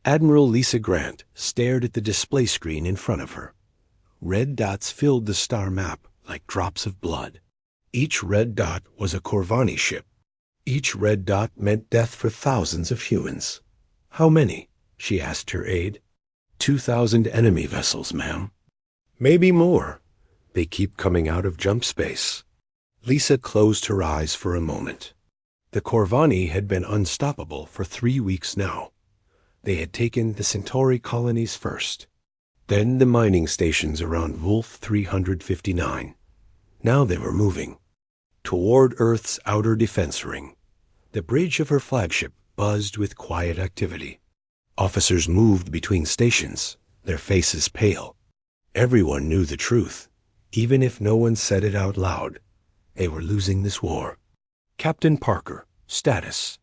Admiral Lisa Grant stared at the display screen in front of her. Red dots filled the star map like drops of blood. Each red dot was a Corvani ship. Each red dot meant death for thousands of humans. How many? She asked her aide. 2,000 enemy vessels, ma'am. Maybe more. They keep coming out of jump space. Lisa closed her eyes for a moment. The Corvani had been unstoppable for 3 weeks now. They had taken the Centauri colonies first, then the mining stations around Wolf 359. Now they were moving toward Earth's outer defense ring. The bridge of her flagship buzzed with quiet activity. Officers moved between stations, their faces pale. Everyone knew the truth, even if no one said it out loud. They were losing this war. Captain Parker, status.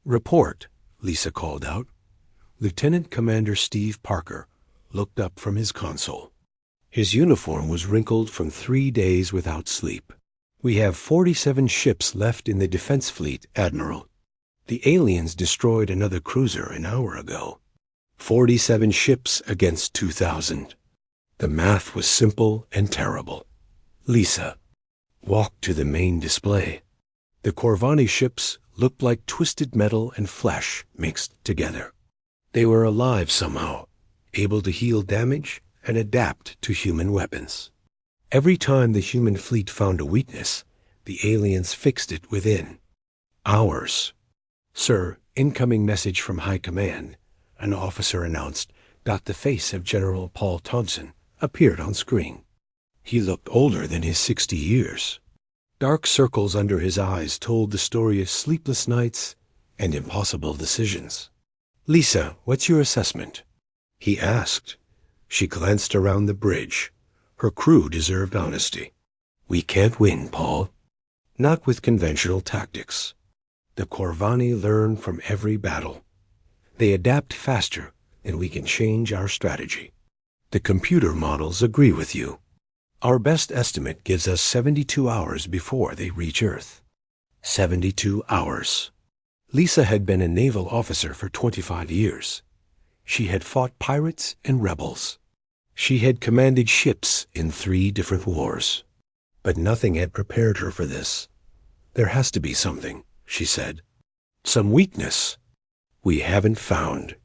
Report, Lisa called out. Lieutenant Commander Steve Parker looked up from his console. His uniform was wrinkled from 3 days without sleep. We have 47 ships left in the defense fleet, Admiral. The aliens destroyed another cruiser an hour ago. 47 ships against 2,000. The math was simple and terrible. Lisa walked to the main display. The Corvani ships looked like twisted metal and flesh mixed together. They were alive somehow, able to heal damage and adapt to human weapons. Every time the human fleet found a weakness, the aliens fixed it within. Hours. Sir, incoming message from High Command, an officer announced. The face of General Paul Thompson appeared on screen. He looked older than his 60 years. Dark circles under his eyes told the story of sleepless nights and impossible decisions. Lisa, what's your assessment? He asked. She glanced around the bridge. Her crew deserved honesty. We can't win, Paul. Not with conventional tactics. The Corvani learn from every battle. They adapt faster, and we can change our strategy. The computer models agree with you. Our best estimate gives us 72 hours before they reach Earth. 72 hours. Lisa had been a naval officer for 25 years. She had fought pirates and rebels. She had commanded ships in 3 different wars. But nothing had prepared her for this. There has to be something, she said. Some weakness we haven't found.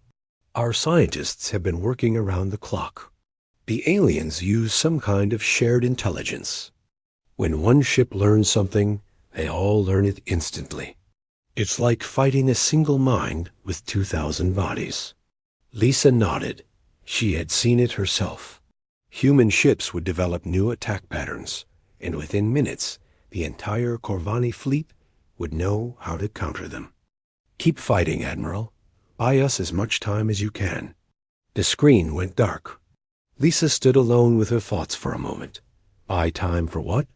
Our scientists have been working around the clock. The aliens use some kind of shared intelligence. When one ship learns something, they all learn it instantly. It's like fighting a single mind with 2,000 bodies. Lisa nodded. She had seen it herself. Human ships would develop new attack patterns, and within minutes, the entire Corvani fleet would know how to counter them. Keep fighting, Admiral. Buy us as much time as you can. The screen went dark. Lisa stood alone with her thoughts for a moment. Buy time for what?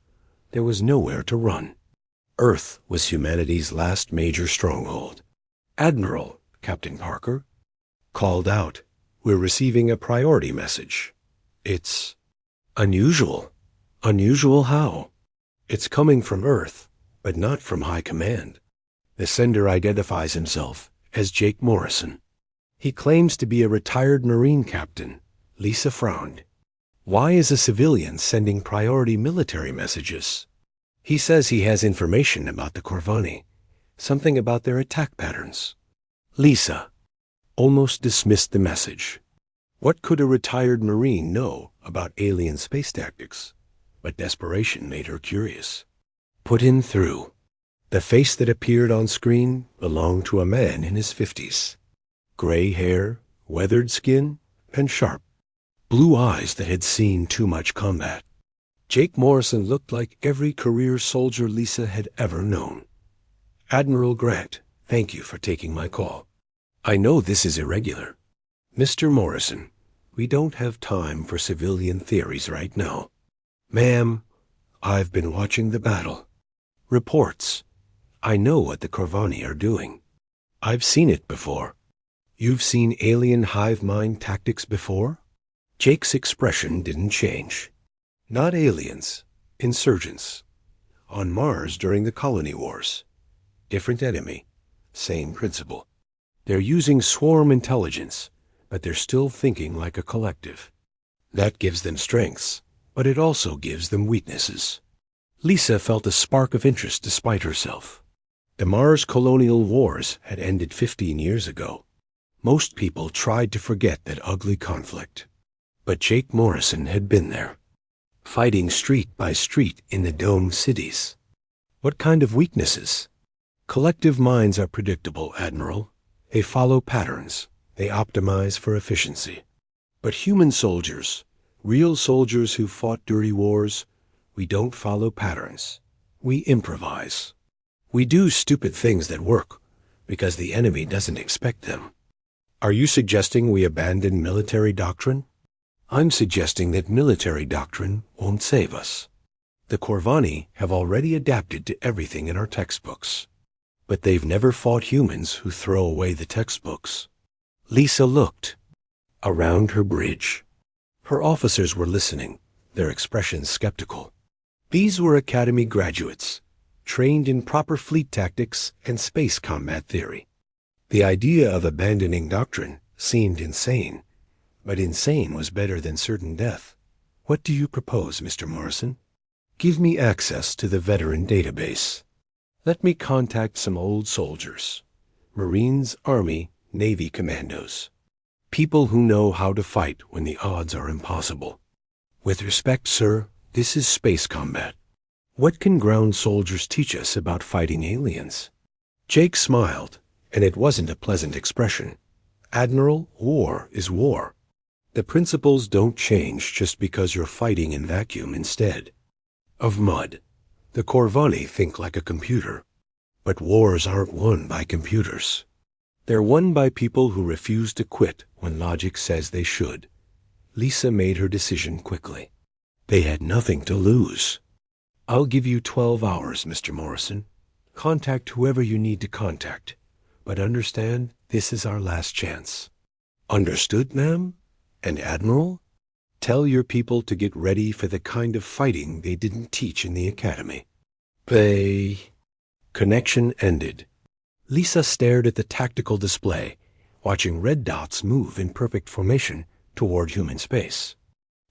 There was nowhere to run. Earth was humanity's last major stronghold. Admiral, Captain Parker called out. We're receiving a priority message. It's unusual. Unusual how? It's coming from Earth, but not from High Command. The sender identifies himself as Jake Morrison. He claims to be a retired Marine captain. Lisa frowned. Why is a civilian sending priority military messages? He says he has information about the Corvani, something about their attack patterns. Lisa almost dismissed the message. What could a retired Marine know about alien space tactics? But desperation made her curious. Put him through. The face that appeared on screen belonged to a man in his 50s. Gray hair, weathered skin, and sharp blue eyes that had seen too much combat. Jake Morrison looked like every career soldier Lisa had ever known. Admiral Grant, thank you for taking my call. I know this is irregular. Mr. Morrison, we don't have time for civilian theories right now. Ma'am, I've been watching the battle. Reports. I know what the Corvani are doing. I've seen it before. You've seen alien hive mind tactics before? Jake's expression didn't change. Not aliens, insurgents. On Mars during the colony wars. Different enemy, same principle. They're using swarm intelligence, but they're still thinking like a collective. That gives them strengths, but it also gives them weaknesses. Lisa felt a spark of interest despite herself. The Mars colonial wars had ended 15 years ago. Most people tried to forget that ugly conflict. But Jake Morrison had been there, fighting street by street in the domed cities. What kind of weaknesses? Collective minds are predictable, Admiral. They follow patterns. They optimize for efficiency. But human soldiers, real soldiers who fought dirty wars, we don't follow patterns. We improvise. We do stupid things that work because the enemy doesn't expect them. Are you suggesting we abandon military doctrine? I'm suggesting that military doctrine won't save us. The Corvani have already adapted to everything in our textbooks. But they've never fought humans who throw away the textbooks. Lisa looked around her bridge. Her officers were listening, their expressions skeptical. These were Academy graduates, trained in proper fleet tactics and space combat theory. The idea of abandoning doctrine seemed insane, but insane was better than certain death. What do you propose, Mr. Morrison? Give me access to the veteran database. Let me contact some old soldiers, Marines, Army, Navy commandos, people who know how to fight when the odds are impossible. With respect, sir, this is space combat. What can ground soldiers teach us about fighting aliens? Jake smiled, and it wasn't a pleasant expression. Admiral, war is war. The principles don't change just because you're fighting in vacuum instead of mud. The Corvani think like a computer, but wars aren't won by computers. They're won by people who refuse to quit when logic says they should. Lisa made her decision quickly. They had nothing to lose. I'll give you 12 hours, Mr. Morrison. Contact whoever you need to contact, but understand this is our last chance. Understood, ma'am? And Admiral? Tell your people to get ready for the kind of fighting they didn't teach in the Academy. Connection ended. Lisa stared at the tactical display, watching red dots move in perfect formation toward human space.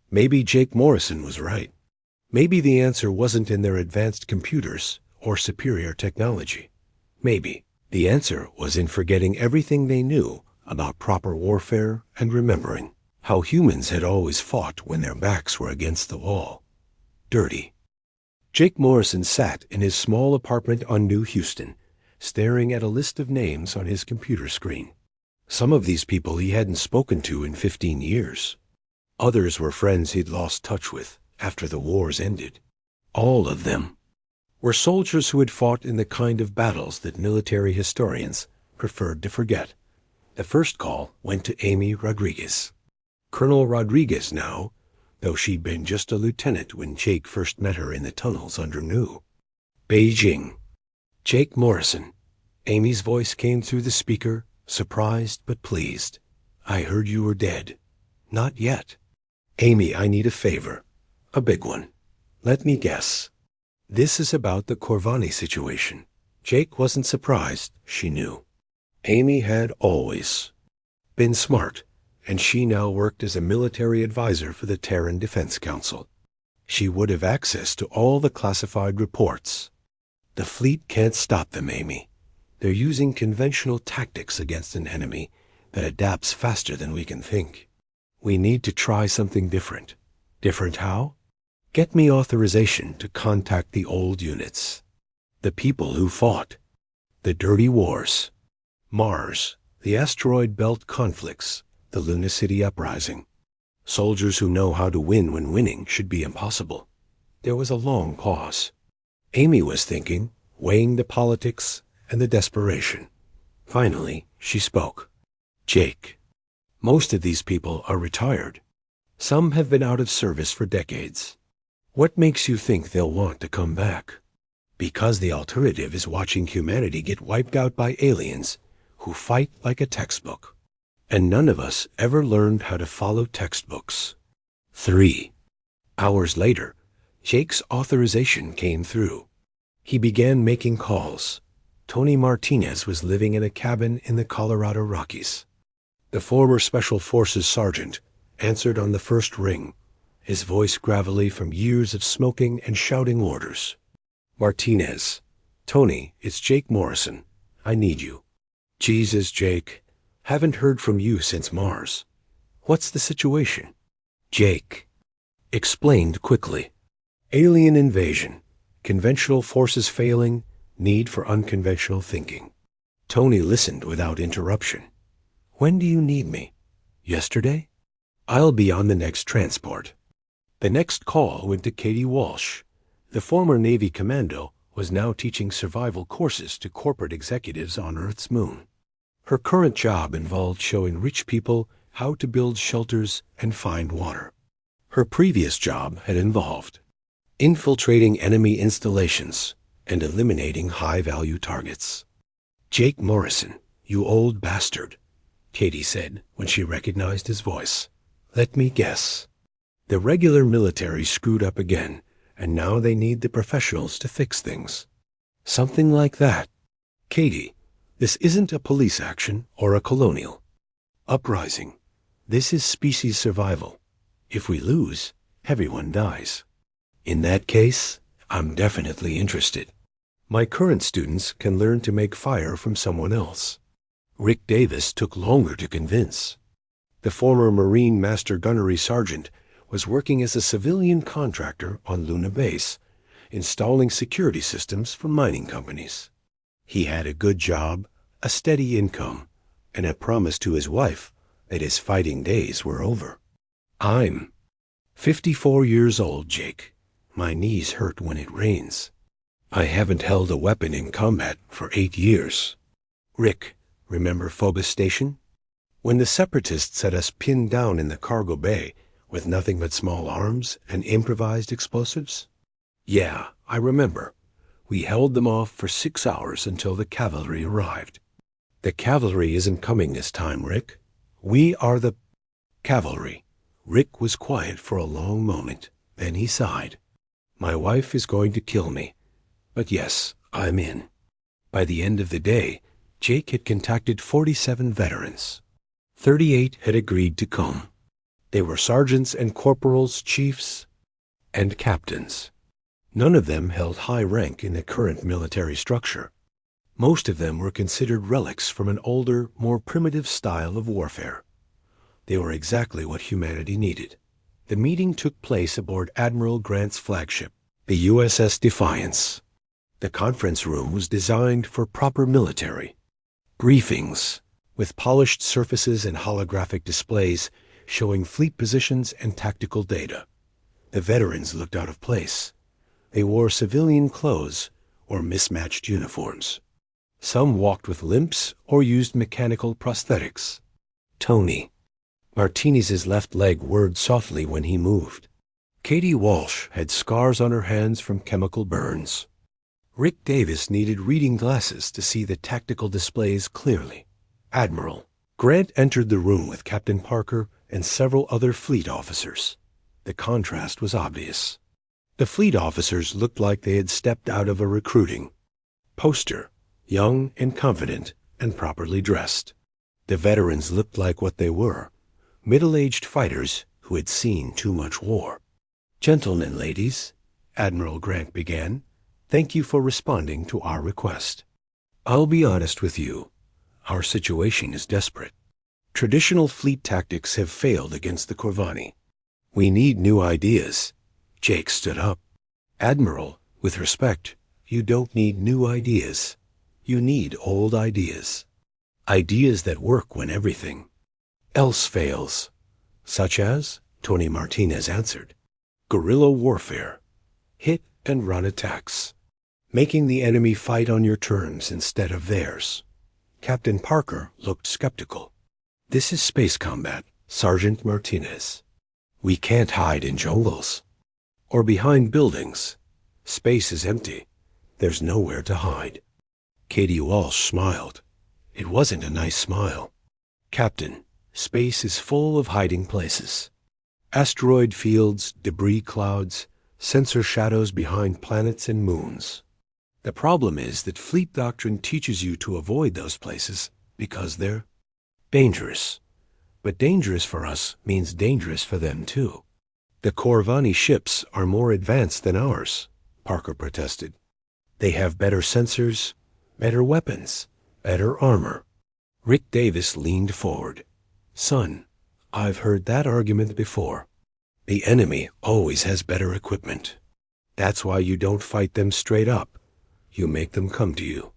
Maybe Jake Morrison was right. Maybe the answer wasn't in their advanced computers or superior technology. Maybe the answer was in forgetting everything they knew about proper warfare and remembering how humans had always fought when their backs were against the wall. Dirty. Jake Morrison sat in his small apartment on New Houston, staring at a list of names on his computer screen. Some of these people he hadn't spoken to in 15 years. Others were friends he'd lost touch with after the wars ended. All of them were soldiers who had fought in the kind of battles that military historians preferred to forget. The first call went to Amy Rodriguez. Colonel Rodriguez now, though she'd been just a lieutenant when Jake first met her in the tunnels under New. Beijing. Jake Morrison. Amy's voice came through the speaker, surprised but pleased. I heard you were dead. Not yet. Amy, I need a favor. A big one. Let me guess. This is about the Corvani situation. Jake wasn't surprised, she knew. Amy had always been smart, and she now worked as a military advisor for the Terran Defense Council. She would have access to all the classified reports. The fleet can't stop them, Amy. They're using conventional tactics against an enemy that adapts faster than we can think. We need to try something different. Different how? Get me authorization to contact the old units. The people who fought. The dirty wars. Mars. The asteroid belt conflicts. The Lunicity uprising. Soldiers who know how to win when winning should be impossible. There was a long pause. Amy was thinking, weighing the politics and the desperation. Finally, she spoke. Jake. Most of these people are retired. Some have been out of service for decades. What makes you think they'll want to come back? Because the alternative is watching humanity get wiped out by aliens who fight like a textbook. And none of us ever learned how to follow textbooks. 3 hours later, Jake's authorization came through. He began making calls. Tony Martinez was living in a cabin in the Colorado Rockies. The former Special Forces sergeant answered on the first ring, his voice gravelly from years of smoking and shouting orders. Martinez. Tony, it's Jake Morrison. I need you. Jesus, Jake. Haven't heard from you since Mars. What's the situation? Jake explained quickly. Alien invasion. Conventional forces failing. Need for unconventional thinking. Tony listened without interruption. When do you need me? Yesterday? I'll be on the next transport. The next call went to Katie Walsh. The former Navy commando was now teaching survival courses to corporate executives on Earth's moon. Her current job involved showing rich people how to build shelters and find water. Her previous job had involved infiltrating enemy installations and eliminating high-value targets. Jake Morrison, you old bastard, Katie said when she recognized his voice. Let me guess. The regular military screwed up again, and now they need the professionals to fix things. Something like that. Katie, this isn't a police action or a colonial uprising. This is species survival. If we lose, everyone dies. In that case, I'm definitely interested. My current students can learn to make fire from someone else. Rick Davis took longer to convince. The former Marine Master Gunnery Sergeant was working as a civilian contractor on Luna Base, installing security systems for mining companies. He had a good job, a steady income, and a promise to his wife that his fighting days were over. I'm 54 years old, Jake. My knees hurt when it rains. I haven't held a weapon in combat for 8 years. Rick, remember Phobos Station? When the Separatists had us pinned down in the cargo bay with nothing but small arms and improvised explosives? Yeah, I remember. We held them off for 6 hours until the cavalry arrived. The cavalry isn't coming this time, Rick. We are the cavalry. Rick was quiet for a long moment. Then he sighed. My wife is going to kill me. But yes, I'm in. By the end of the day, Jake had contacted 47 veterans. 38 had agreed to come. They were sergeants and corporals, chiefs, and captains. None of them held high rank in the current military structure. Most of them were considered relics from an older, more primitive style of warfare. They were exactly what humanity needed. The meeting took place aboard Admiral Grant's flagship, the USS Defiance. The conference room was designed for proper military briefings, with polished surfaces and holographic displays showing fleet positions and tactical data. The veterans looked out of place. They wore civilian clothes or mismatched uniforms. Some walked with limps or used mechanical prosthetics. Tony. Martinez's left leg whirred softly when he moved. Katie Walsh had scars on her hands from chemical burns. Rick Davis needed reading glasses to see the tactical displays clearly. Admiral. Grant entered the room with Captain Parker and several other fleet officers. The contrast was obvious. The fleet officers looked like they had stepped out of a recruiting poster, young and confident and properly dressed. The veterans looked like what they were, middle-aged fighters who had seen too much war. Gentlemen, ladies, Admiral Grant began, thank you for responding to our request. I'll be honest with you. Our situation is desperate. Traditional fleet tactics have failed against the Corvani. We need new ideas. Jake stood up. Admiral, with respect, you don't need new ideas. You need old ideas. Ideas that work when everything else fails. Such as, Tony Martinez answered, guerrilla warfare, hit and run attacks, making the enemy fight on your terms instead of theirs. Captain Parker looked skeptical. This is space combat, Sergeant Martinez. We can't hide in jungles or behind buildings. Space is empty. There's nowhere to hide. Katie Walsh smiled. It wasn't a nice smile. Captain, space is full of hiding places. Asteroid fields, debris clouds, sensor shadows behind planets and moons. The problem is that fleet doctrine teaches you to avoid those places because they're dangerous. But dangerous for us means dangerous for them too. The Corvani ships are more advanced than ours, Parker protested. They have better sensors, better weapons, better armor. Rick Davis leaned forward. Son, I've heard that argument before. The enemy always has better equipment. That's why you don't fight them straight up. You make them come to you.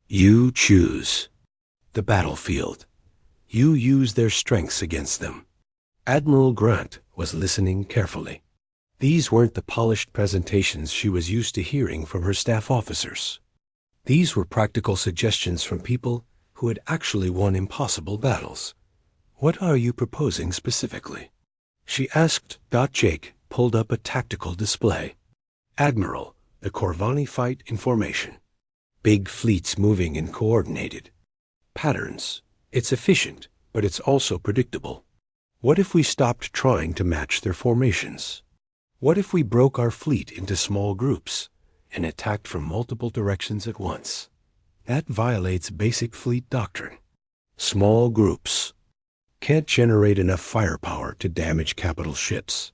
You choose the battlefield. You use their strengths against them. Admiral Grant was listening carefully. These weren't the polished presentations she was used to hearing from her staff officers. These were practical suggestions from people who had actually won impossible battles. What are you proposing specifically? She asked. Jake pulled up a tactical display. Admiral, the Corvani fight in formation. Big fleets moving and coordinated. Patterns. It's efficient, but it's also predictable. What if we stopped trying to match their formations? What if we broke our fleet into small groups and attacked from multiple directions at once? That violates basic fleet doctrine. Small groups can't generate enough firepower to damage capital ships.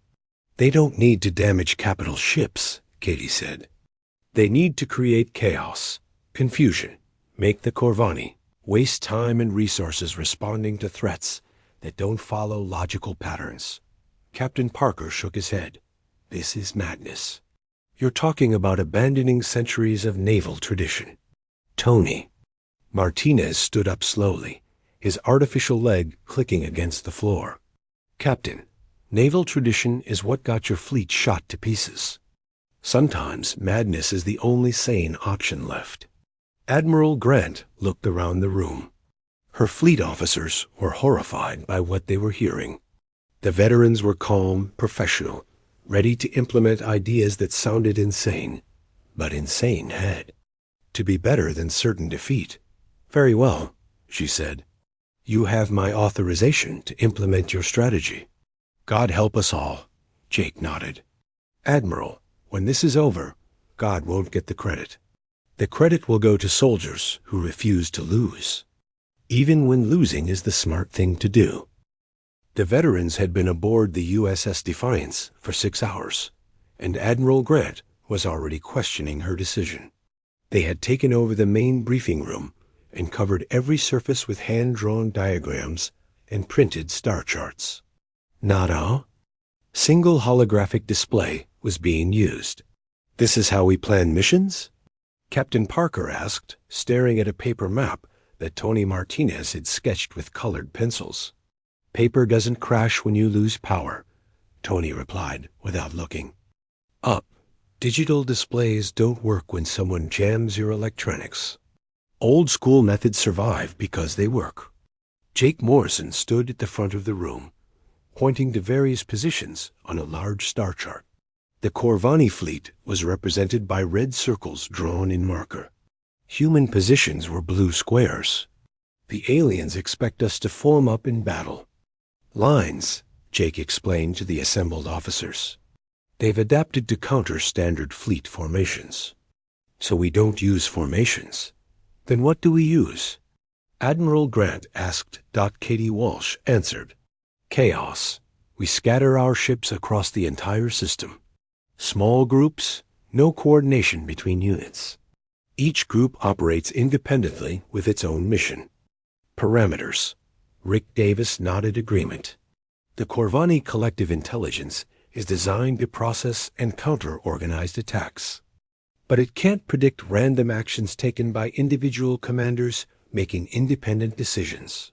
They don't need to damage capital ships, Katie said. They need to create chaos, confusion, make the Corvani waste time and resources responding to threats that don't follow logical patterns. Captain Parker shook his head. This is madness. You're talking about abandoning centuries of naval tradition. Tony. Martinez stood up slowly, his artificial leg clicking against the floor. Captain, naval tradition is what got your fleet shot to pieces. Sometimes madness is the only sane option left. Admiral Grant looked around the room. Her fleet officers were horrified by what they were hearing. The veterans were calm, professional, ready to implement ideas that sounded insane, but insane had to be better than certain defeat. Very well, she said. You have my authorization to implement your strategy. God help us all, Jake nodded. Admiral, when this is over, God won't get the credit. The credit will go to soldiers who refuse to lose, even when losing is the smart thing to do. The veterans had been aboard the USS Defiance for 6 hours, and Admiral Grant was already questioning her decision. They had taken over the main briefing room and covered every surface with hand-drawn diagrams and printed star charts. Nada. Single holographic display was being used. This is how we plan missions? Captain Parker asked, staring at a paper map that Tony Martinez had sketched with colored pencils. Paper doesn't crash when you lose power, Tony replied without looking. Up. Digital displays don't work when someone jams your electronics. Old school methods survive because they work. Jake Morrison stood at the front of the room, pointing to various positions on a large star chart. The Corvani fleet was represented by red circles drawn in marker. Human positions were blue squares. The aliens expect us to form up in battle. Lines, Jake explained to the assembled officers. They've adapted to counter standard fleet formations. So we don't use formations. Then what do we use? Admiral Grant asked. Katie Walsh answered. Chaos. We scatter our ships across the entire system. Small groups, no coordination between units. Each group operates independently with its own mission. Parameters. Rick Davis nodded agreement. The Corvani collective intelligence is designed to process and counter organized attacks. But it can't predict random actions taken by individual commanders making independent decisions.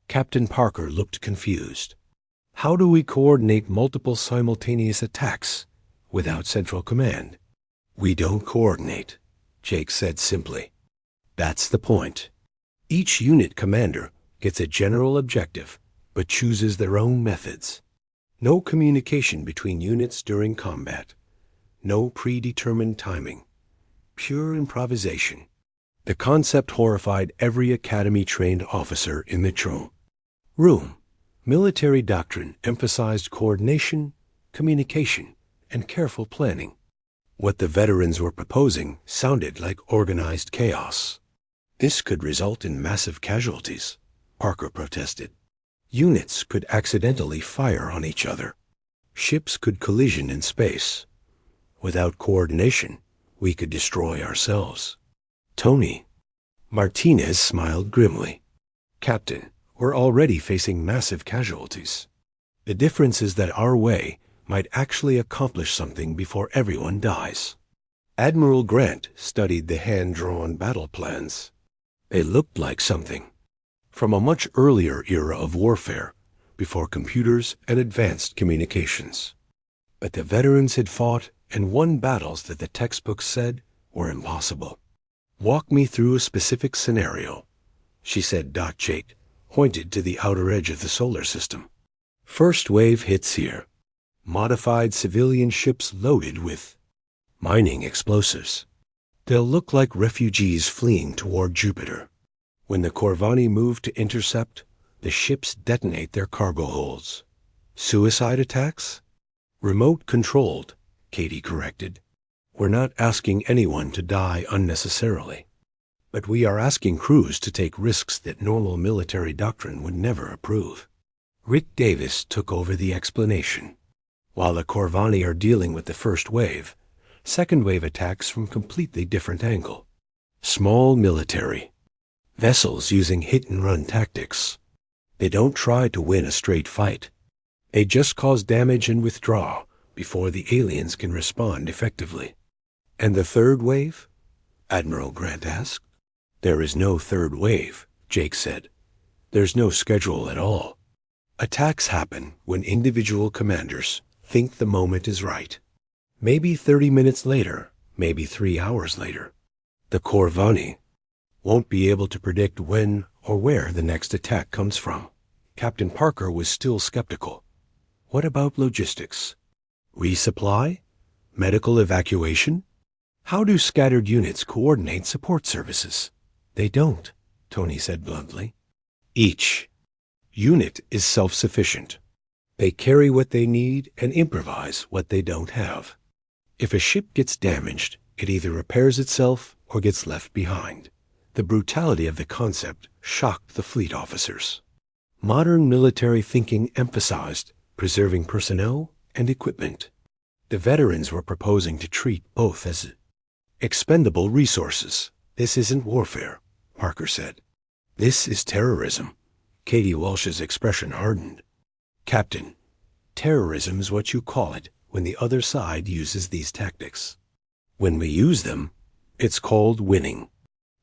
Captain Parker looked confused. How do we coordinate multiple simultaneous attacks without central command? We don't coordinate, Jake said simply. That's the point. Each unit commander gets a general objective, but chooses their own methods. No communication between units during combat. No predetermined timing. Pure improvisation. The concept horrified every academy-trained officer in the room. Military doctrine emphasized coordination, communication, and careful planning. What the veterans were proposing sounded like organized chaos. This could result in massive casualties, Parker protested. Units could accidentally fire on each other. Ships could collision in space. Without coordination, we could destroy ourselves. Tony. Martinez smiled grimly. Captain, we're already facing massive casualties. The difference is that our way might actually accomplish something before everyone dies. Admiral Grant studied the hand-drawn battle plans. They looked like something from a much earlier era of warfare, before computers and advanced communications. But the veterans had fought and won battles that the textbooks said were impossible. Walk me through a specific scenario, she said. Jake pointed to the outer edge of the solar system. First wave hits here. Modified civilian ships loaded with mining explosives. They'll look like refugees fleeing toward Jupiter. When the Corvani move to intercept, the ships detonate their cargo holds. Suicide attacks? Remote-controlled, Katie corrected. We're not asking anyone to die unnecessarily. But we are asking crews to take risks that normal military doctrine would never approve. Rick Davis took over the explanation. While the Corvani are dealing with the first wave, second wave attacks from completely different angle. Small military. Vessels using hit-and-run tactics. They don't try to win a straight fight. They just cause damage and withdraw before the aliens can respond effectively. And the third wave? Admiral Grant asked. There is no third wave, Jake said. There's no schedule at all. Attacks happen when individual commanders think the moment is right. Maybe 30 minutes later, maybe 3 hours later. The Corvani won't be able to predict when or where the next attack comes from. Captain Parker was still skeptical. What about logistics? Resupply? Medical evacuation? How do scattered units coordinate support services? They don't, Tony said bluntly. Each unit is self-sufficient. They carry what they need and improvise what they don't have. If a ship gets damaged, it either repairs itself or gets left behind. The brutality of the concept shocked the fleet officers. Modern military thinking emphasized preserving personnel and equipment. The veterans were proposing to treat both as expendable resources. This isn't warfare, Parker said. This is terrorism. Katie Walsh's expression hardened. Captain, terrorism is what you call it when the other side uses these tactics. When we use them, it's called winning.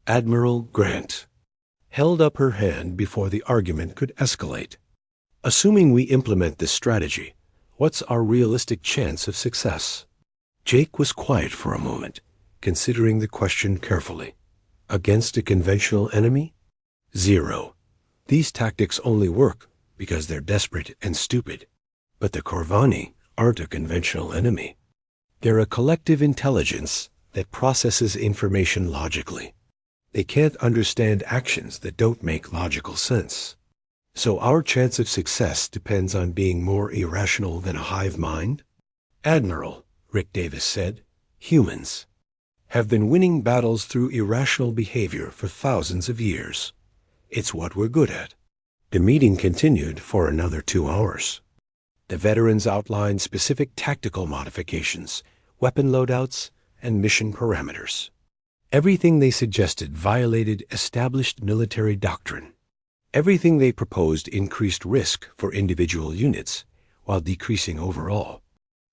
Admiral Grant held up her hand before the argument could escalate. Assuming we implement this strategy, what's our realistic chance of success? Jake was quiet for a moment, considering the question carefully. Against a conventional enemy? 0. These tactics only work because they're desperate and stupid. But the Corvani aren't a conventional enemy. They're a collective intelligence that processes information logically. They can't understand actions that don't make logical sense. So our chance of success depends on being more irrational than a hive mind? Admiral, Rick Davis said, humans have been winning battles through irrational behavior for thousands of years. It's what we're good at. The meeting continued for another 2 hours. The veterans outlined specific tactical modifications, weapon loadouts, and mission parameters. Everything they suggested violated established military doctrine. Everything they proposed increased risk for individual units while decreasing overall.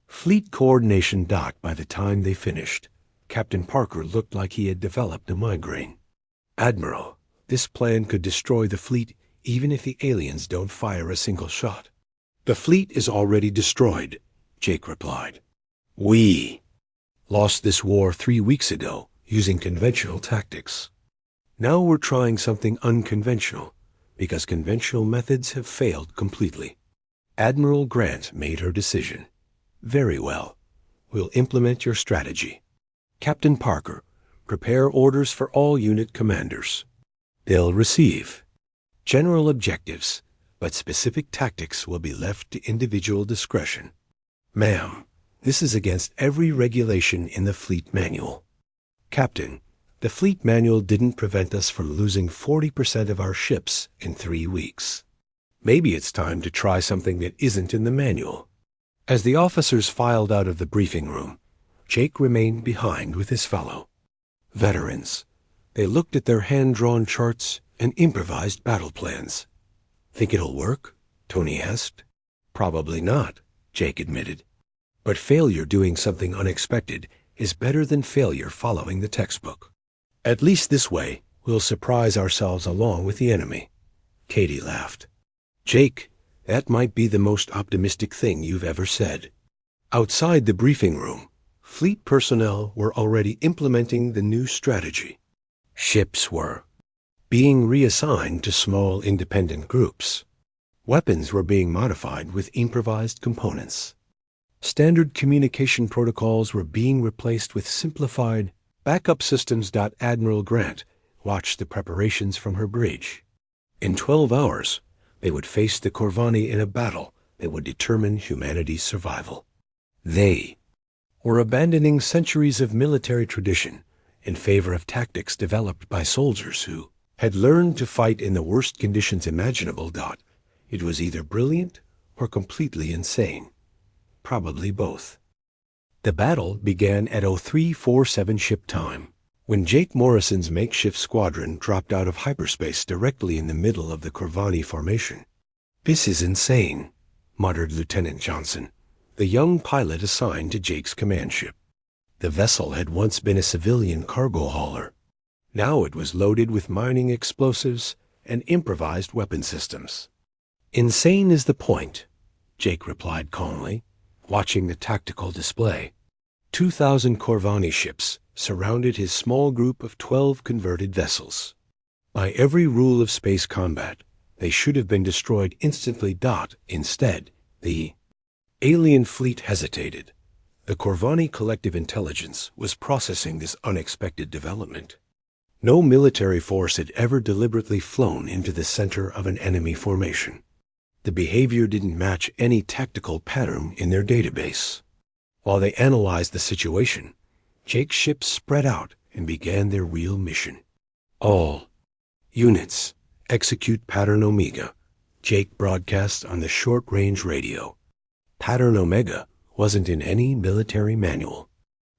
Fleet coordination docked by the time they finished. Captain Parker looked like he had developed a migraine. Admiral, this plan could destroy the fleet even if the aliens don't fire a single shot. The fleet is already destroyed, Jake replied. We lost this war 3 weeks ago using conventional tactics. Now we're trying something unconventional because conventional methods have failed completely. Admiral Grant made her decision. Very well. We'll implement your strategy. Captain Parker, prepare orders for all unit commanders. They'll receive general objectives, but specific tactics will be left to individual discretion. Ma'am, this is against every regulation in the fleet manual. Captain, the fleet manual didn't prevent us from losing 40% of our ships in 3 weeks. Maybe it's time to try something that isn't in the manual. As the officers filed out of the briefing room, Jake remained behind with his fellow veterans. They looked at their hand-drawn charts and improvised battle plans. "Think it'll work?" Tony asked. "Probably not," Jake admitted. "But failure doing something unexpected is better than failure following the textbook. At least this way, we'll surprise ourselves along with the enemy." Katie laughed. "Jake, that might be the most optimistic thing you've ever said." Outside the briefing room, fleet personnel were already implementing the new strategy. Ships were being reassigned to small independent groups. Weapons were being modified with improvised components. Standard communication protocols were being replaced with simplified backup systems. Admiral Grant watched the preparations from her bridge. In 12 hours, they would face the Corvani in a battle that would determine humanity's survival. They were abandoning centuries of military tradition in favor of tactics developed by soldiers who had learned to fight in the worst conditions imaginable. It was either brilliant or completely insane. Probably both. The battle began at 0347 ship time, when Jake Morrison's makeshift squadron dropped out of hyperspace directly in the middle of the Corvani formation. "This is insane," muttered Lieutenant Johnson, the young pilot assigned to Jake's command ship. The vessel had once been a civilian cargo hauler. Now it was loaded with mining explosives and improvised weapon systems. "Insane is the point," Jake replied calmly, watching the tactical display. 2,000 Corvani ships surrounded his small group of 12 converted vessels. By every rule of space combat, they should have been destroyed instantly. Instead, the alien fleet hesitated. The Corvani collective intelligence was processing this unexpected development. No military force had ever deliberately flown into the center of an enemy formation. The behavior didn't match any tactical pattern in their database. While they analyzed the situation, Jake's ships spread out and began their real mission. "All units, execute Pattern Omega," Jake broadcast on the short-range radio. Pattern Omega wasn't in any military manual.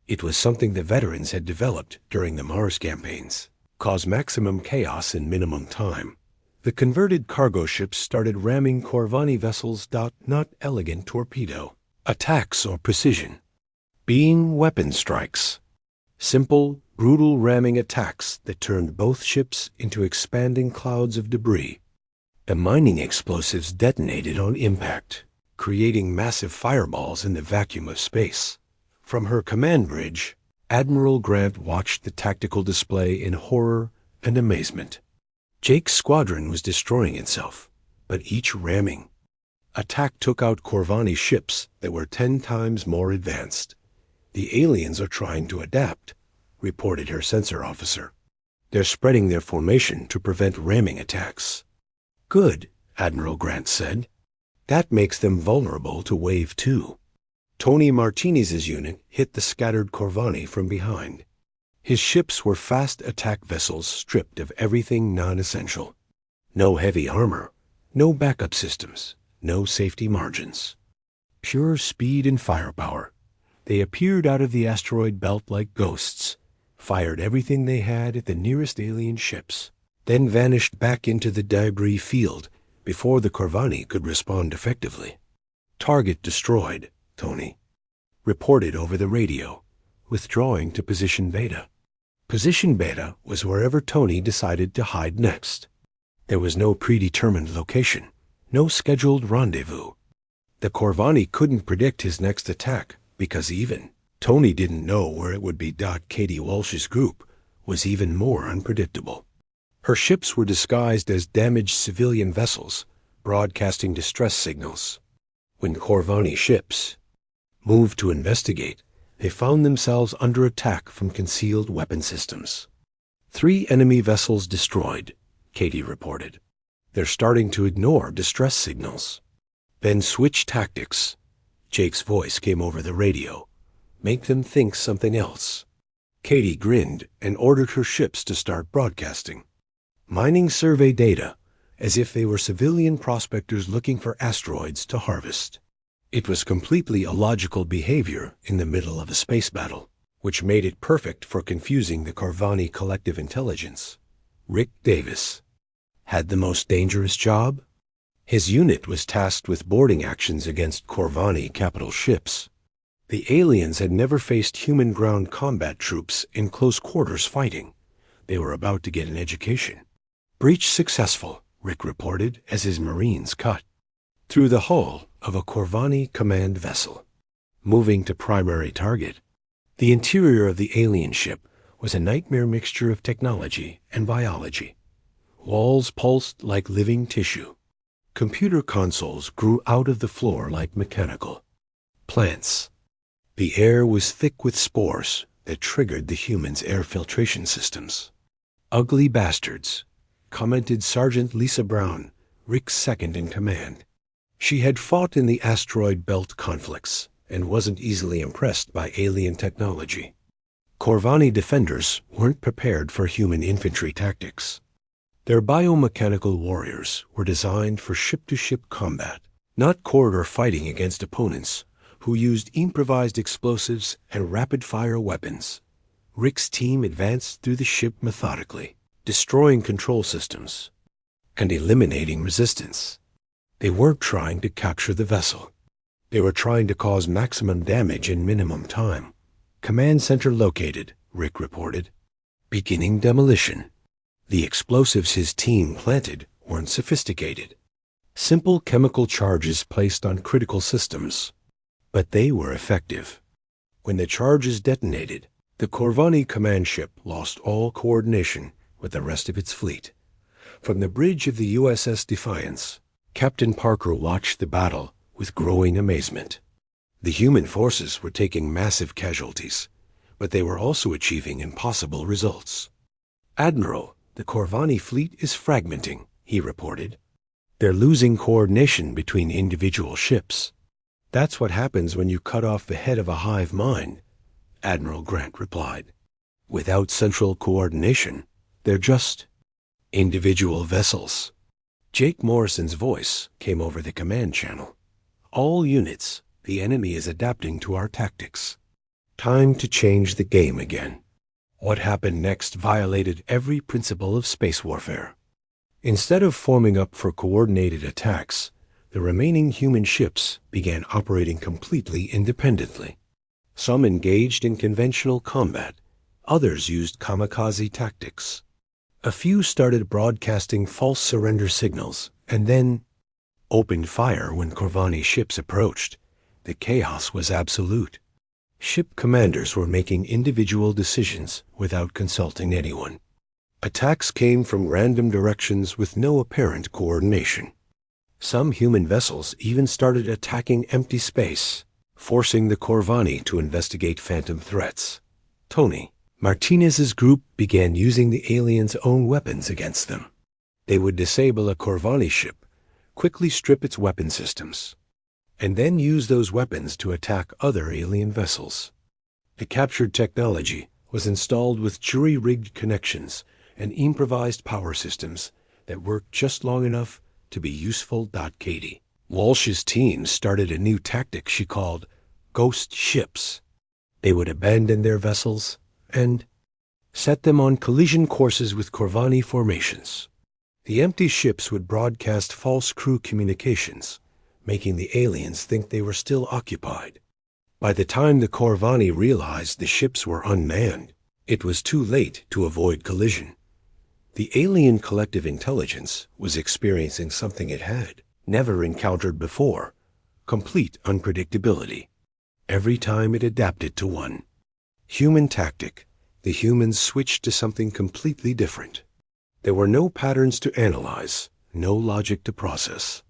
It was something the veterans had developed during the Mars campaigns. Cause maximum chaos in minimum time. The converted cargo ships started ramming Corvani vessels. Not elegant torpedo attacks or precision. Being weapon strikes. Simple, brutal ramming attacks that turned both ships into expanding clouds of debris. The mining explosives detonated on impact, creating massive fireballs in the vacuum of space. From her command bridge, Admiral Grant watched the tactical display in horror and amazement. Jake's squadron was destroying itself, but each ramming attack took out Corvani ships that were 10 times more advanced. "The aliens are trying to adapt," reported her sensor officer. "They're spreading their formation to prevent ramming attacks." "Good," Admiral Grant said. "That makes them vulnerable to Wave 2. Tony Martinez's unit hit the scattered Corvani from behind. His ships were fast attack vessels stripped of everything non-essential. No heavy armor, no backup systems, no safety margins. Pure speed and firepower. They appeared out of the asteroid belt like ghosts, fired everything they had at the nearest alien ships, then vanished back into the debris field before the Corvani could respond effectively. "Target destroyed," Tony reported over the radio, withdrawing to Position Beta. Position Beta was wherever Tony decided to hide next. There was no predetermined location, no scheduled rendezvous. The Corvani couldn't predict his next attack because even Tony didn't know where it would be. Katie Walsh's group was even more unpredictable. Her ships were disguised as damaged civilian vessels, broadcasting distress signals. When Corvani ships moved to investigate, they found themselves under attack from concealed weapon systems. 3 enemy vessels destroyed, Katie reported. They're starting to ignore distress signals. Then switch tactics. Jake's voice came over the radio. Make them think something else. Katie grinned and ordered her ships to start broadcasting. Mining survey data as if they were civilian prospectors looking for asteroids to harvest. It was completely illogical behavior in the middle of a space battle, which made it perfect for confusing the Corvani collective intelligence. Rick Davis had the most dangerous job. His unit was tasked with boarding actions against Corvani capital ships. The aliens had never faced human ground combat troops in close quarters fighting. They were about to get an education. Breach successful, Rick reported as his Marines cut through the hull of a Corvani command vessel, moving to primary target. The interior of the alien ship was a nightmare mixture of technology and biology. Walls pulsed like living tissue. Computer consoles grew out of the floor like mechanical plants. The air was thick with spores that triggered the humans' air filtration systems. "Ugly bastards," commented Sergeant Lisa Brown, Rick's second in command. She had fought in the asteroid belt conflicts and wasn't easily impressed by alien technology. Corvani defenders weren't prepared for human infantry tactics. Their biomechanical warriors were designed for ship-to-ship combat, not corridor fighting against opponents who used improvised explosives and rapid-fire weapons. Rick's team advanced through the ship methodically, destroying control systems and eliminating resistance. They weren't trying to capture the vessel. They were trying to cause maximum damage in minimum time. "Command center located," Rick reported. "Beginning demolition." The explosives his team planted weren't sophisticated. Simple chemical charges placed on critical systems. But they were effective. When the charges detonated, the Corvani command ship lost all coordination with the rest of its fleet. From the bridge of the USS Defiance, Captain Parker watched the battle with growing amazement. The human forces were taking massive casualties, but they were also achieving impossible results. "Admiral, the Corvani fleet is fragmenting," he reported. "They're losing coordination between individual ships." "That's what happens when you cut off the head of a hive mind," Admiral Grant replied. "Without central coordination, they're just individual vessels." Jake Morrison's voice came over the command channel. "All units, the enemy is adapting to our tactics. Time to change the game again." What happened next violated every principle of space warfare. Instead of forming up for coordinated attacks, the remaining human ships began operating completely independently. Some engaged in conventional combat, others used kamikaze tactics. A few started broadcasting false surrender signals and then opened fire when Corvani ships approached. The chaos was absolute. Ship commanders were making individual decisions without consulting anyone. Attacks came from random directions with no apparent coordination. Some human vessels even started attacking empty space, forcing the Corvani to investigate phantom threats. Tony Martinez's group began using the aliens' own weapons against them. They would disable a Corvani ship, quickly strip its weapon systems, and then use those weapons to attack other alien vessels. The captured technology was installed with jury-rigged connections and improvised power systems that worked just long enough to be useful. Katie Walsh's team started a new tactic she called ghost ships. They would abandon their vessels and set them on collision courses with Corvani formations. The empty ships would broadcast false crew communications, making the aliens think they were still occupied. By the time the Corvani realized the ships were unmanned, it was too late to avoid collision. The alien collective intelligence was experiencing something it had never encountered before: complete unpredictability. Every time it adapted to one human tactic, the humans switched to something completely different. There were no patterns to analyze, no logic to process.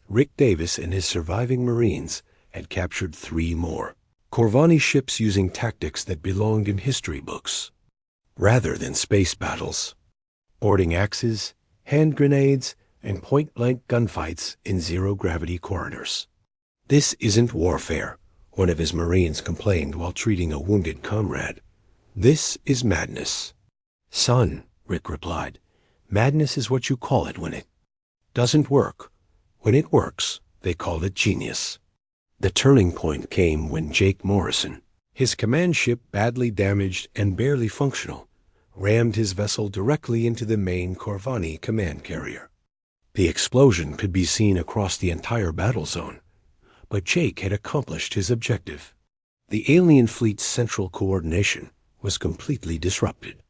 Rick Davis and his surviving Marines had captured 3 more Corvani ships using tactics that belonged in history books, rather than space battles. Boarding axes, hand grenades, and point-blank gunfights in zero-gravity corridors. "This isn't warfare," one of his Marines complained while treating a wounded comrade. "This is madness." "Son," Rick replied, "madness is what you call it when it doesn't work. When it works, they call it genius. The turning point came when Jake Morrison, his command ship badly damaged and barely functional, rammed his vessel directly into the main Corvani command carrier. The explosion could be seen across the entire battle zone, but Jake had accomplished his objective. The alien fleet's central coordination was completely disrupted.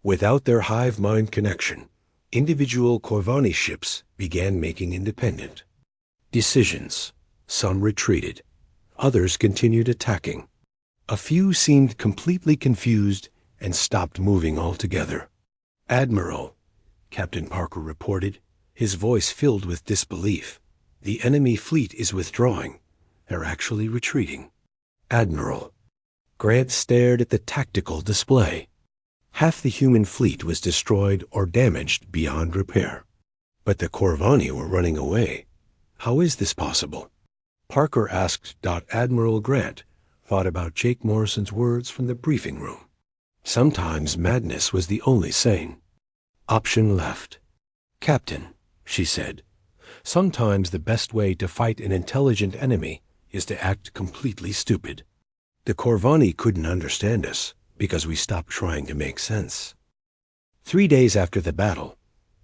Without their hive mind connection, individual Corvani ships began making independent decisions. Some retreated. Others continued attacking. A few seemed completely confused and stopped moving altogether. "Admiral," Captain Parker reported, his voice filled with disbelief. "The enemy fleet is withdrawing. They're actually retreating." "Admiral." Grant stared at the tactical display. Half the human fleet was destroyed or damaged beyond repair. But the Corvani were running away. How is this possible? Parker asked. Admiral Grant thought about Jake Morrison's words from the briefing room. Sometimes madness was the only sane option left. "Captain," she said, "sometimes the best way to fight an intelligent enemy is to act completely stupid. The Corvani couldn't understand us because we stopped trying to make sense." 3 days after the battle,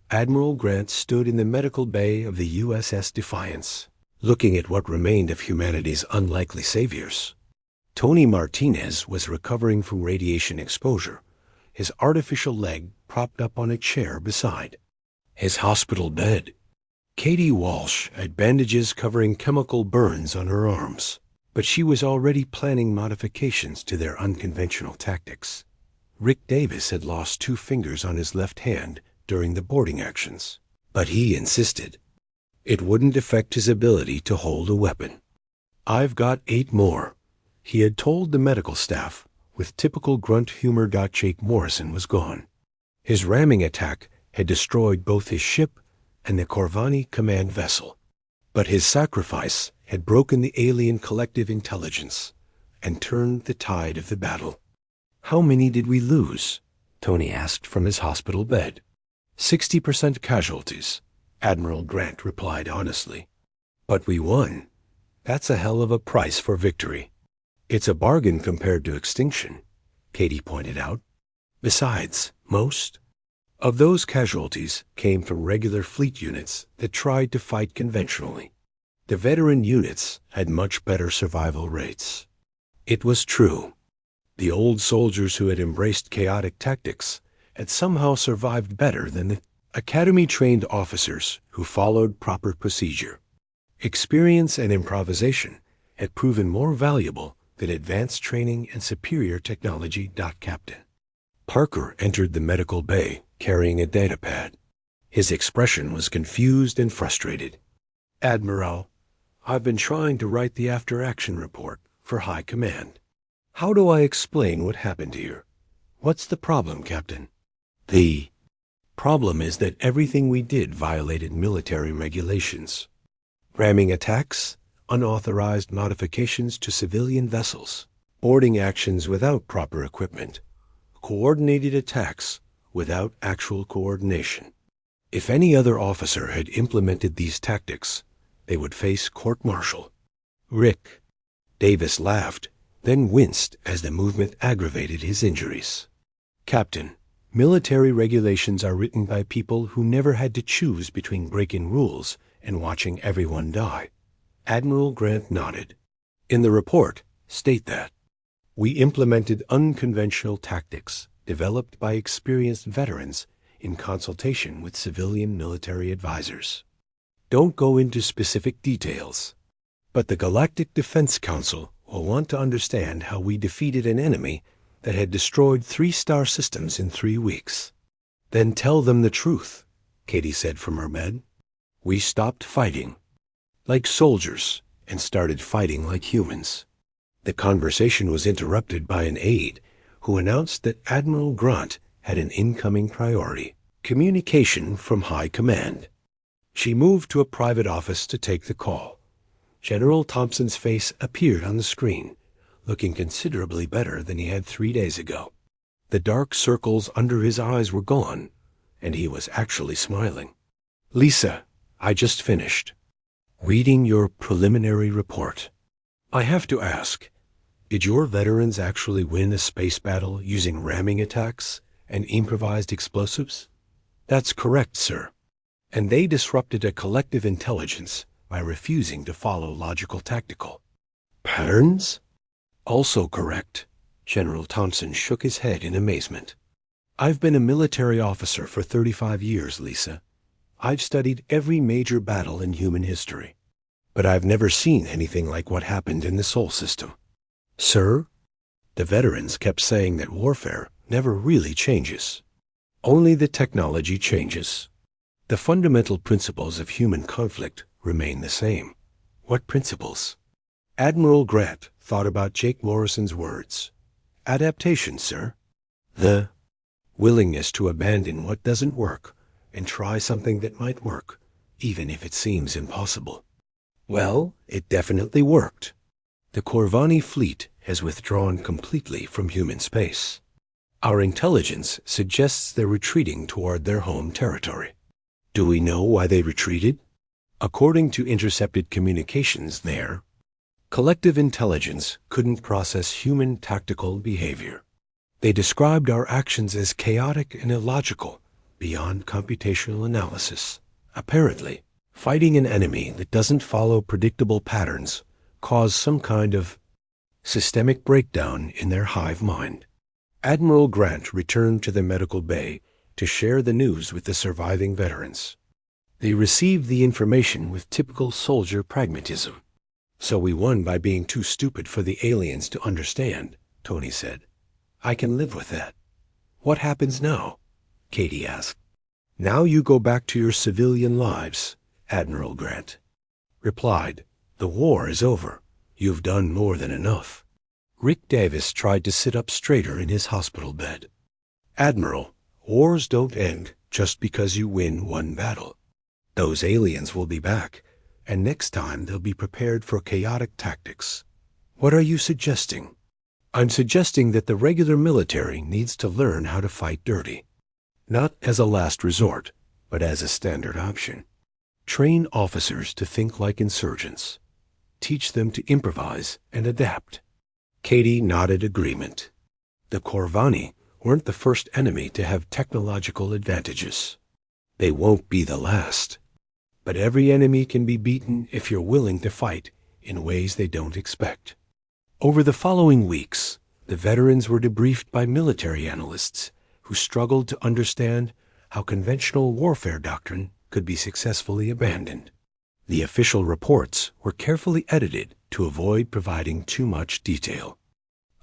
Admiral Grant stood in the medical bay of the USS Defiance, looking at what remained of humanity's unlikely saviors. Tony Martinez was recovering from radiation exposure, his artificial leg propped up on a chair beside his hospital bed. Katie Walsh had bandages covering chemical burns on her arms, but she was already planning modifications to their unconventional tactics. Rick Davis had lost 2 fingers on his left hand during the boarding actions, but he insisted it wouldn't affect his ability to hold a weapon. "I've got 8 more," he had told the medical staff with typical grunt humor. Jake Morrison was gone. His ramming attack had destroyed both his ship and the Corvani command vessel. But his sacrifice had broken the alien collective intelligence and turned the tide of the battle. "How many did we lose?" Tony asked from his hospital bed. 60% casualties, Admiral Grant replied honestly. "But we won. That's a hell of a price for victory." "It's a bargain compared to extinction," Katie pointed out. "Besides, most of those casualties came from regular fleet units that tried to fight conventionally. The veteran units had much better survival rates." It was true. The old soldiers who had embraced chaotic tactics had somehow survived better than the academy-trained officers who followed proper procedure. Experience and improvisation had proven more valuable than advanced training and superior technology. Captain Parker entered the medical bay carrying a datapad. His expression was confused and frustrated. "Admiral, I've been trying to write the after-action report for High Command. How do I explain what happened here?" "What's the problem, Captain?" "The problem is that everything we did violated military regulations. Ramming attacks, unauthorized modifications to civilian vessels, boarding actions without proper equipment, coordinated attacks without actual coordination. If any other officer had implemented these tactics, they would face court-martial." "Rick." Davis laughed, then winced as the movement aggravated his injuries. "Captain, military regulations are written by people who never had to choose between breaking rules and watching everyone die." Admiral Grant nodded. "In the report, state that we implemented unconventional tactics developed by experienced veterans in consultation with civilian military advisors. Don't go into specific details, but the Galactic Defense Council will want to understand how we defeated an enemy that had destroyed 3 star systems in 3 weeks. Then tell them the truth," Katie said from her bed. "We stopped fighting like soldiers and started fighting like humans." The conversation was interrupted by an aide who announced that Admiral Grant had an incoming priority: communication from High Command. She moved to a private office to take the call. General Thompson's face appeared on the screen, looking considerably better than he had 3 days ago. The dark circles under his eyes were gone, and he was actually smiling. "Lisa, I just finished reading your preliminary report. I have to ask, did your veterans actually win a space battle using ramming attacks and improvised explosives? That's correct, sir. And they disrupted a collective intelligence by refusing to follow logical tactical patterns? Also correct. General Thompson shook his head in amazement. I've been a military officer for 35 years, Lisa. I've studied every major battle in human history. But I've never seen anything like what happened in the Sol system. Sir, the veterans kept saying that warfare never really changes. Only the technology changes. The fundamental principles of human conflict remain the same. What principles? Admiral Grant thought about Jake Morrison's words. Adaptation, sir. The willingness to abandon what doesn't work and try something that might work, even if it seems impossible. Well, it definitely worked. The Corvani fleet has withdrawn completely from human space. Our intelligence suggests they're retreating toward their home territory. Do we know why they retreated? According to intercepted communications there, collective intelligence couldn't process human tactical behavior. They described our actions as chaotic and illogical, beyond computational analysis. Apparently, fighting an enemy that doesn't follow predictable patterns caused some kind of systemic breakdown in their hive mind. Admiral Grant returned to the medical bay to share the news with the surviving veterans. They received the information with typical soldier pragmatism. So we won by being too stupid for the aliens to understand, Tony said. I can live with that. What happens now? Katie asked. Now you go back to your civilian lives, Admiral Grant replied. The war is over. You've done more than enough. Rick Davis tried to sit up straighter in his hospital bed. Admiral, wars don't end just because you win one battle. Those aliens will be back, and next time they'll be prepared for chaotic tactics. What are you suggesting? I'm suggesting that the regular military needs to learn how to fight dirty. Not as a last resort, but as a standard option. Train officers to think like insurgents. Teach them to improvise and adapt. Katie nodded agreement. The Corvani weren't the first enemy to have technological advantages. They won't be the last. But every enemy can be beaten if you're willing to fight in ways they don't expect. Over the following weeks, the veterans were debriefed by military analysts who struggled to understand how conventional warfare doctrine could be successfully abandoned. The official reports were carefully edited to avoid providing too much detail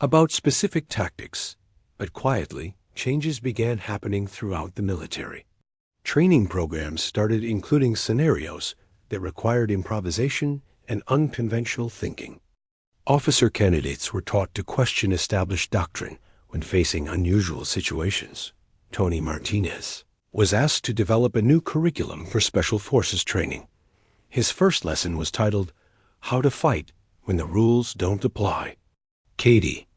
about specific tactics, but quietly, changes began happening throughout the military. Training programs started including scenarios that required improvisation and unconventional thinking. Officer candidates were taught to question established doctrine when facing unusual situations. Tony Martinez was asked to develop a new curriculum for Special Forces training. His first lesson was titled, How to Fight When the Rules Don't Apply. Katie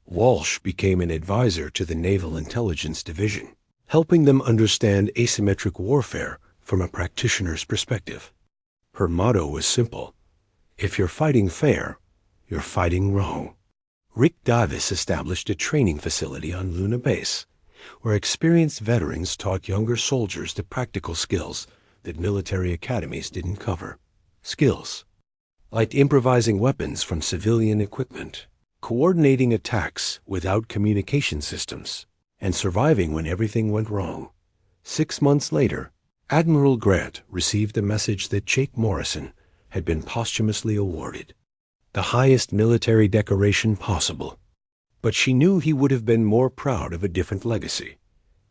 Walsh became an advisor to the Naval Intelligence Division, helping them understand asymmetric warfare from a practitioner's perspective. Her motto was simple: if you're fighting fair, you're fighting wrong. Rick Davis established a training facility on Luna Base, where experienced veterans taught younger soldiers the practical skills that military academies didn't cover. Skills like improvising weapons from civilian equipment, coordinating attacks without communication systems, and surviving when everything went wrong. 6 months later, Admiral Grant received a message that Jake Morrison had been posthumously awarded, the highest military decoration possible. But she knew he would have been more proud of a different legacy.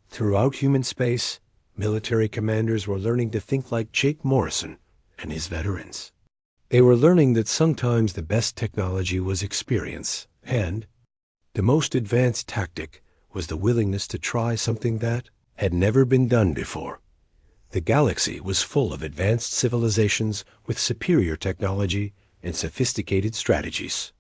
Throughout human space, military commanders were learning to think like Jake Morrison and his veterans. They were learning that sometimes the best technology was experience, and the most advanced tactic was the willingness to try something that had never been done before. The galaxy was full of advanced civilizations with superior technology and sophisticated strategies.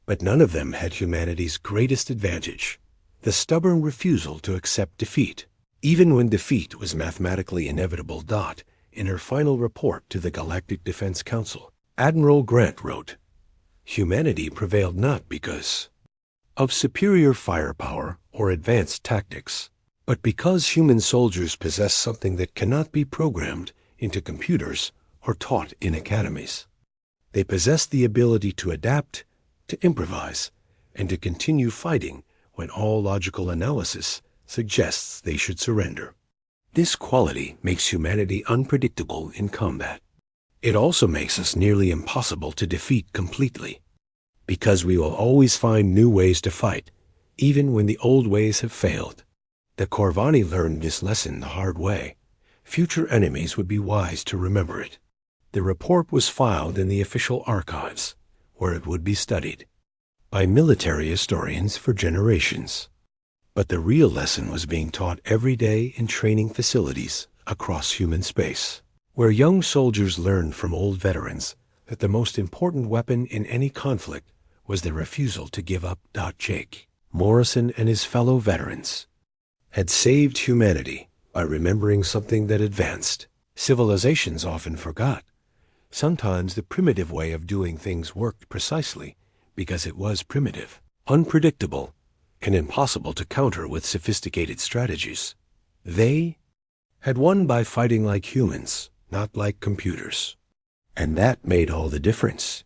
But none of them had humanity's greatest advantage, the stubborn refusal to accept defeat, even when defeat was mathematically inevitable. In her final report to the Galactic Defense Council, Admiral Grant wrote, "Humanity prevailed not because of superior firepower or advanced tactics, but because human soldiers possess something that cannot be programmed into computers or taught in academies. They possess the ability to adapt, to improvise, and to continue fighting when all logical analysis suggests they should surrender. This quality makes humanity unpredictable in combat. It also makes us nearly impossible to defeat completely, because we will always find new ways to fight, even when the old ways have failed. The Corvani learned this lesson the hard way. Future enemies would be wise to remember it." The report was filed in the official archives, where it would be studied by military historians for generations. But the real lesson was being taught every day in training facilities across human space, where young soldiers learned from old veterans that the most important weapon in any conflict was the refusal to give up. Jake Morrison and his fellow veterans had saved humanity by remembering something that advanced civilizations often forgot. Sometimes the primitive way of doing things worked precisely because it was primitive, unpredictable, and impossible to counter with sophisticated strategies. They had won by fighting like humans, not like computers. And that made all the difference.